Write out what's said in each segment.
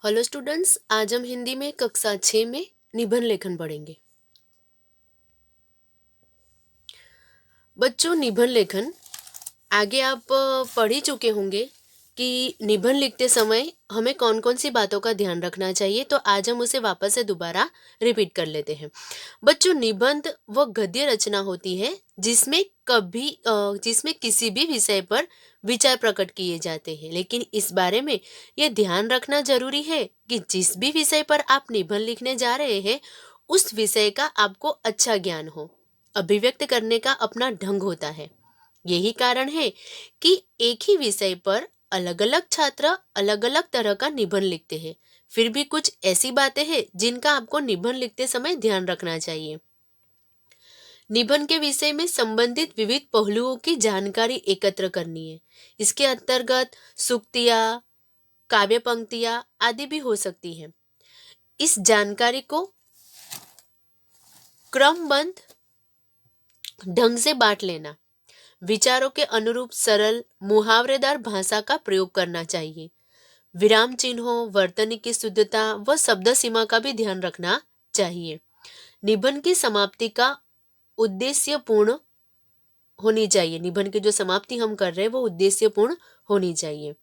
Hello students, आज हम हिंदी में कक्षा 6 में निबंध लेखन पढ़ेंगे। बच्चों, निबंध लेखन आगे आप पढ़ ही चुके होंगे कि निबंध लिखते समय हमें कौन कौन सी बातों का ध्यान रखना चाहिए। तो आज हम उसे वापस से दोबारा रिपीट कर लेते हैं। बच्चों, निबंध वो गद्य रचना होती है जिसमें किसी भी विषय पर विचार प्रकट किए जाते हैं, लेकिन इस बारे में यह ध्यान रखना जरूरी है कि जिस भी विषय पर आप निबंध लिखने जा रहे हैं उस विषय का आपको अच्छा ज्ञान हो। अभिव्यक्त करने का अपना ढंग होता है। यही कारण है कि एक ही विषय पर अलग अलग छात्र अलग अलग तरह का निबंध लिखते हैं। फिर भी कुछ ऐसी बातें हैं जिनका आपको निबंध लिखते समय ध्यान रखना चाहिए। निबंध के विषय में संबंधित विविध पहलुओं की जानकारी एकत्र करनी है। इसके अंतर्गत सूक्तियां, काव्य पंक्तियां आदि भी हो सकती हैं। इस जानकारी को क्रमबद्ध ढंग से बांट लेना, विचारों के अनुरूप सरल मुहावरेदार भाषा का प्रयोग करना चाहिए। विराम चिन्हों, वर्तनी की शुद्धता व शब्द सीमा का भी ध्यान रखना चाहिए। निबंध की समाप्ति का उद्देश्यपूर्ण होनी चाहिए। निबंध की जो समाप्ति हम कर रहे हैं वो उद्देश्यपूर्ण होनी चाहिए।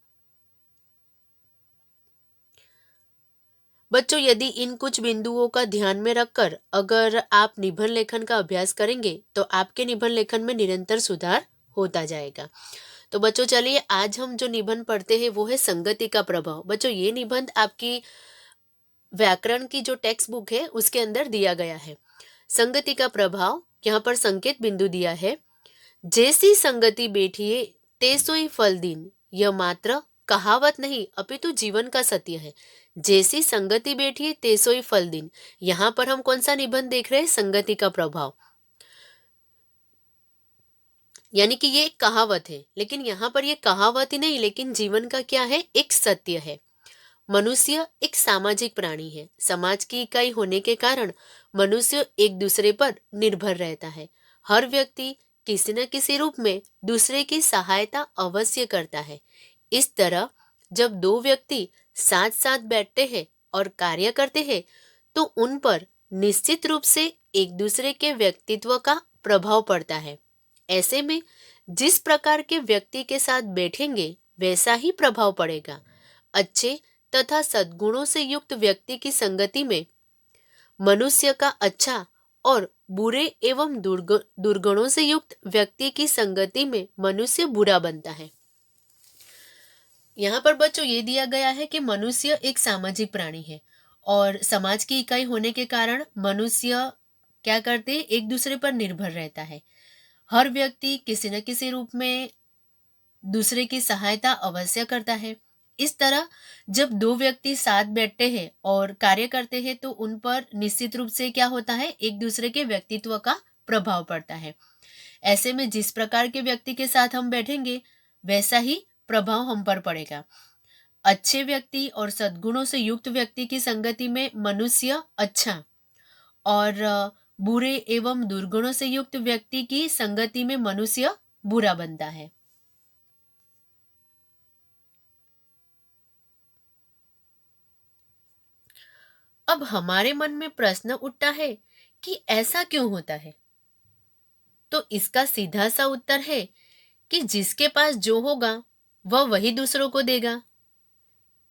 बच्चों, यदि इन कुछ बिंदुओं का ध्यान में रखकर अगर आप निबंध लेखन का अभ्यास करेंगे तो आपके निबंध लेखन में निरंतर सुधार होता जाएगा। तो बच्चों, चलिए आज हम जो निबंध पढ़ते हैं वो है संगति का प्रभाव। बच्चों, ये निबंध आपकी व्याकरण की जो टेक्स्ट बुक है उसके अंदर दिया गया है। संगति का प्रभाव, यहाँ पर संकेत बिंदु दिया है। जैसी संगति बैठिए तेसोई फल दीन, यह मात्र कहावत नहीं अपितु जीवन का सत्य है। जैसी संगति बैठिए तेसोई फल दीन, यहाँ पर हम कौन सा निबंध देख रहे हैं? संगति का प्रभाव। यानी कि ये एक कहावत है, लेकिन यहाँ पर ये कहावत ही नहीं, लेकिन जीवन का क्या है? एक सत्य है। मनुष्य एक सामाजिक प्राणी है। समाज की इकाई होने के कारण मनुष्य एक दूसरे पर निर्भर रहता है। हर व्यक्ति किसी न किसी रूप में दूसरे की सहायता अवश्य करता है। इस तरह जब दो व्यक्ति साथ साथ बैठते हैं और कार्य करते हैं तो उन पर निश्चित रूप से एक दूसरे के व्यक्तित्व का प्रभाव पड़ता है। ऐसे में जिस प्रकार के व्यक्ति के साथ बैठेंगे वैसा ही प्रभाव पड़ेगा। अच्छे तथा सद्गुणों से युक्त व्यक्ति की संगति में मनुष्य का अच्छा और बुरे एवं दुर्गुणों से युक्त व्यक्ति की संगति में मनुष्य बुरा बनता है। यहाँ पर बच्चों ये दिया गया है कि मनुष्य एक सामाजिक प्राणी है और समाज की इकाई होने के कारण मनुष्य क्या करते हैं? एक दूसरे पर निर्भर रहता है। हर व्यक्ति किसी न किसी रूप में दूसरे की सहायता अवश्य करता है। इस तरह जब दो व्यक्ति साथ बैठते हैं और कार्य करते हैं तो उन पर निश्चित रूप से क्या होता है? एक दूसरे के व्यक्तित्व का प्रभाव पड़ता है। ऐसे में जिस प्रकार के व्यक्ति के साथ हम बैठेंगे वैसा ही प्रभाव हम पर पड़ेगा। अच्छे व्यक्ति और सद्गुणों से युक्त व्यक्ति की संगति में मनुष्य अच्छा और बुरे एवं दुर्गुणों से युक्त व्यक्ति की संगति में मनुष्य बुरा बनता है। अब हमारे मन में प्रश्न उठता है कि ऐसा क्यों होता है? तो इसका सीधा सा उत्तर है कि जिसके पास जो होगा वह वही दूसरों को देगा।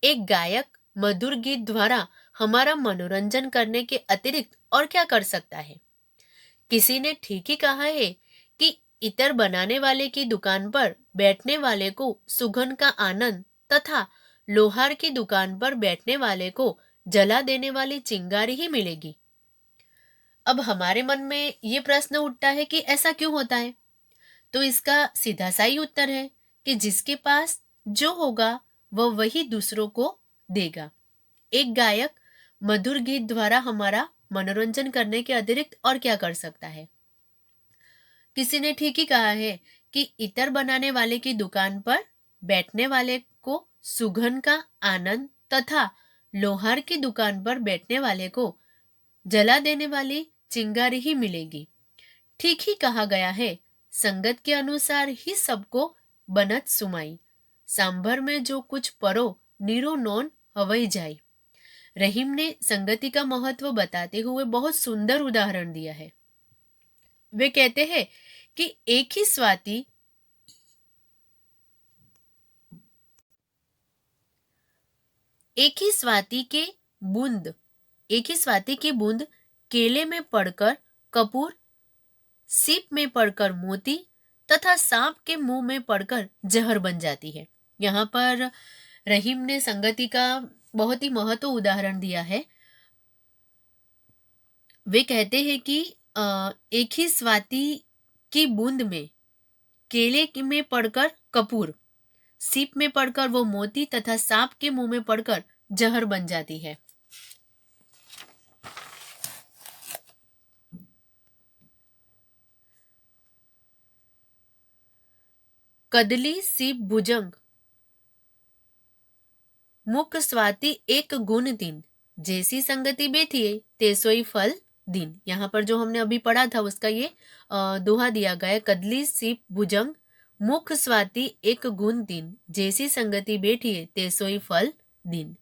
एक गायक मधुर गीत द्वारा हमारा मनोरंजन करने के अतिरिक्त और क्या कर सकता है? किसी ने ठीक ही कहा है कि इत्र बनाने वाले की दुकान पर बैठने वाले को सुगंध का आनंद तथा लोहार की दुकान पर बैठने वाले को जला देने वाली चिंगारी ही मिलेगी। अब हमारे मन में ये प्रश्न उठता है कि ऐसा क्यों होता है? तो इसका सीधा सा ही उत्तर है कि जिसके पास जो होगा वह वही दूसरों को देगा। एक गायक मधुर गीत द्वारा हमारा मनोरंजन करने के अतिरिक्त और क्या कर सकता है? किसी ने ठीक ही कहा है कि इत्र बनाने वाले की दुकान पर बैठने वाले को सुगंध का आनंद तथा लोहार की दुकान पर बैठने वाले को जला देने वाली चिंगारी ही मिलेगी। ठीक ही कहा गया है, संगत के अनुसार ही सबको बनत सुमाई। सांभर में जो कुछ परो नीरो नोन हवई जाई। रहीम ने संगति का महत्व बताते हुए बहुत सुंदर उदाहरण दिया है। वे कहते हैं कि एक ही स्वाति के बूंद एक ही स्वाति की बूंद केले में पड़कर कपूर, सीप में पड़कर मोती तथा सांप के मुंह में पड़कर जहर बन जाती है। यहाँ पर रहीम ने संगति का बहुत ही महत्व उदाहरण दिया है। वे कहते हैं कि एक ही स्वाति की बूंद में केले में पड़कर कपूर, सीप में पड़कर वो मोती तथा सांप के मुंह में पड़कर जहर बन जाती है। कदली सीप भुजंग मुख स्वाति एक गुण दिन, जैसी संगति बैठिए तेसोई फल दिन। यहाँ पर जो हमने अभी पढ़ा था उसका ये दोहा दिया गया है। कदली सीप भुजंग मुख स्वाति एक गुण दिन, जैसी संगति बैठिए तेसोई फल दिन।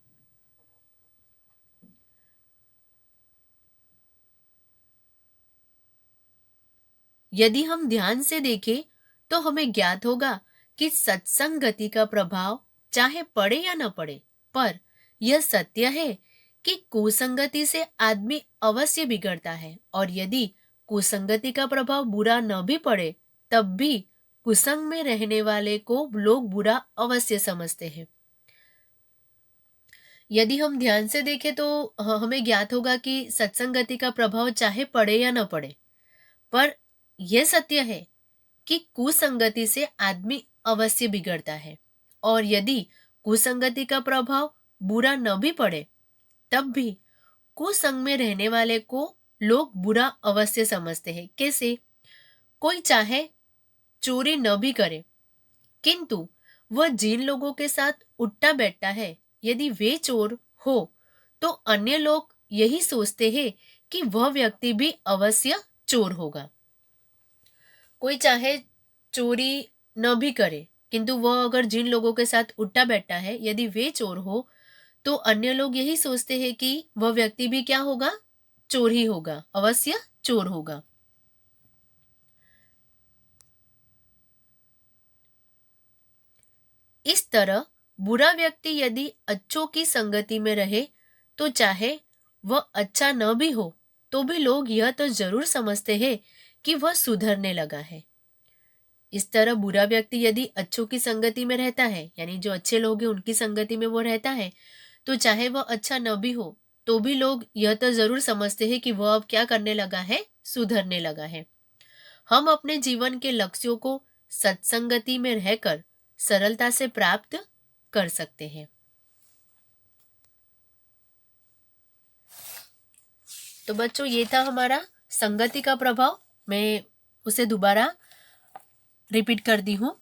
यदि हम ध्यान से देखें तो हमें ज्ञात होगा कि सत्संगति का प्रभाव चाहे पड़े या न पड़े, पर यह सत्य है कि कुसंगति से आदमी अवश्य बिगड़ता है, और यदि कुसंगति का प्रभाव बुरा न भी पड़े तब भी कुसंग में रहने वाले को लोग बुरा अवश्य समझते हैं। यदि हम ध्यान से देखें तो हमें ज्ञात होगा कि सत्संगति का प्रभाव चाहे पड़े या न पड़े, पर यह सत्य है कि कुसंगति से आदमी अवश्य बिगड़ता है, और यदि कुसंगति का प्रभाव बुरा न भी पड़े तब भी कुसंग में रहने वाले को लोग बुरा अवश्य समझते हैं। कैसे? कोई चाहे चोरी न भी करे, किंतु वह जिन लोगों के साथ उठता बैठता है, यदि वे चोर हो तो अन्य लोग यही सोचते हैं कि वह व्यक्ति भी अवश्य चोर होगा। कोई चाहे चोरी न भी करे, किंतु वह अगर जिन लोगों के साथ उठता बैठता है, यदि वे चोर हो तो अन्य लोग यही सोचते हैं कि वह व्यक्ति भी क्या होगा? चोर ही होगा, अवश्य चोर होगा। इस तरह बुरा व्यक्ति यदि अच्छों की संगति में रहे तो चाहे वह अच्छा न भी हो तो भी लोग यह तो जरूर समझते हैं कि वह सुधरने लगा है। इस तरह बुरा व्यक्ति यदि अच्छों की संगति में रहता है, यानी जो अच्छे लोग हैं उनकी संगति में वो रहता है, तो चाहे वह अच्छा न भी हो तो भी लोग यह तो जरूर समझते हैं कि वह अब क्या करने लगा है? सुधरने लगा है। हम अपने जीवन के लक्ष्यों को सत्संगति में रहकर सरलता से प्राप्त कर सकते हैं। तो बच्चों, ये था हमारा संगति का प्रभाव। मैं उसे दोबारा रिपीट करती हूँ।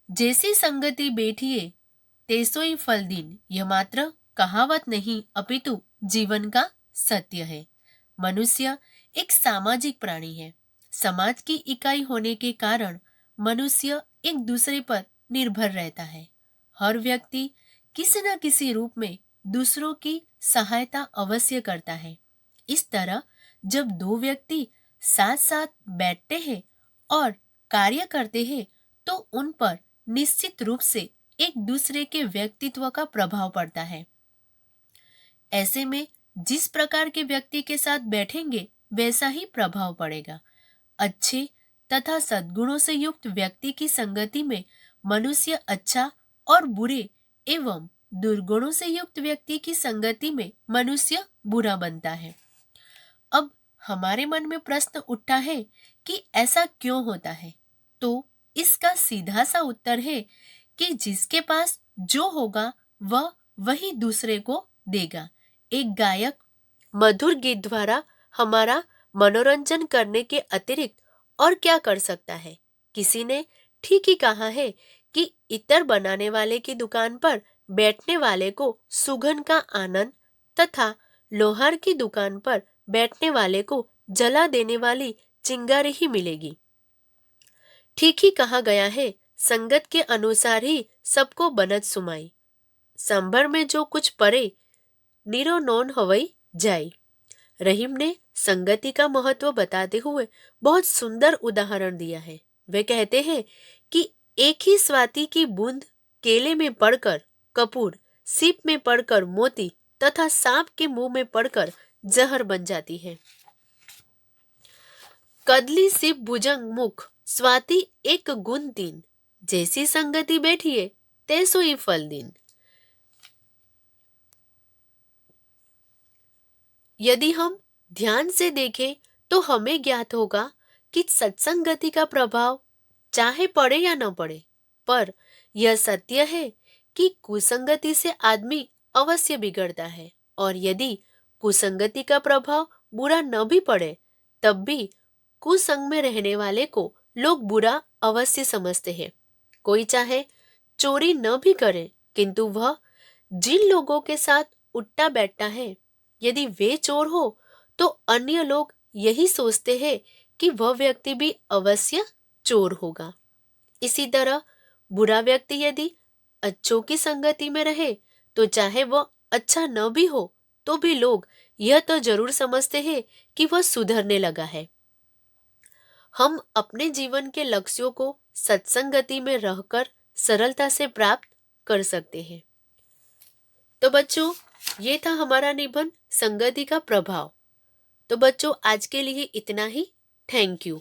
जैसी संगति बैठिए तेसोई फल दिन, यह मात्र कहावत नहीं अपितु जीवन का सत्य है। मनुष्य एक सामाजिक प्राणी है। समाज की इकाई होने के कारण मनुष्य एक दूसरे पर निर्भर रहता है। हर व्यक्ति किसी न किसी रूप में दूसरों की सहायता अवश्य करता है। इस तरह जब दो व्यक्ति साथ साथ बैठते हैं और कार्य करते हैं तो उन पर निश्चित रूप से एक दूसरे के व्यक्तित्व का प्रभाव पड़ता है। ऐसे में जिस प्रकार के व्यक्ति के साथ बैठेंगे वैसा ही प्रभाव पड़ेगा। अच्छे तथा सद्गुणों से युक्त व्यक्ति की संगति में मनुष्य अच्छा, और बुरे एवं दुर्गुणों से युक्त व्यक्ति की संगति में मनुष्य बुरा बनता है। अब हमारे मन में प्रश्न उठता है कि ऐसा क्यों होता है? तो इसका सीधा सा उत्तर है कि जिसके पास जो होगा वह वही दूसरे को देगा। एक गायक मधुर गीत द्वारा हमारा मनोरंजन करने के अतिरिक्त और क्या कर सकता है? किसी ने ठीक ही कहा है कि इत्र बनाने वाले की दुकान पर बैठने वाले को सुगंध का आनंद तथा लोहार की दुकान पर बैठने वाले को जला देने वाली चिंगारी ही मिलेगी। ठीक ही कहा गया है, संगत के अनुसार ही सबको बनत सुमाई। संभर में जो कुछ परे नीरो नॉन हवई जाई। रहीम ने संगति का महत्व बताते हुए बहुत सुंदर उदाहरण दिया है। वे कहते हैं कि एक ही स्वाति की बूंद केले में पड़कर कपूर, सीप में पड़कर मोती तथा सांप के मुंह में पड़कर जहर बन जाती है। कदली सीप भुजंग मुख स्वाति एक गुण तीन, जैसी संगति बैठिए तैसो ही फल दीन। यदि हम ध्यान से देखें तो हमें ज्ञात होगा कि सत्संगति का प्रभाव चाहे पड़े या न पड़े, पर यह सत्य है कि कुसंगति से आदमी अवश्य बिगड़ता है, और यदि कुसंगति का प्रभाव बुरा न भी पड़े तब भी कुसंग में रहने वाले को लोग बुरा अवश्य समझते हैं। कोई चाहे चोरी न भी करे, किंतु वह जिन लोगों के साथ उठता बैठता है, यदि वे चोर हो तो अन्य लोग यही सोचते हैं कि वह व्यक्ति भी अवश्य चोर होगा। इसी तरह बुरा व्यक्ति यदि अच्छों की संगति में रहे तो चाहे वह अच्छा न भी हो तो भी लोग यह तो जरूर समझते हैं कि वह सुधरने लगा है। हम अपने जीवन के लक्ष्यों को सत्संगति में रहकर सरलता से प्राप्त कर सकते हैं। तो बच्चों, ये था हमारा निबंध संगति का प्रभाव। तो बच्चों, आज के लिए इतना ही। Thank you.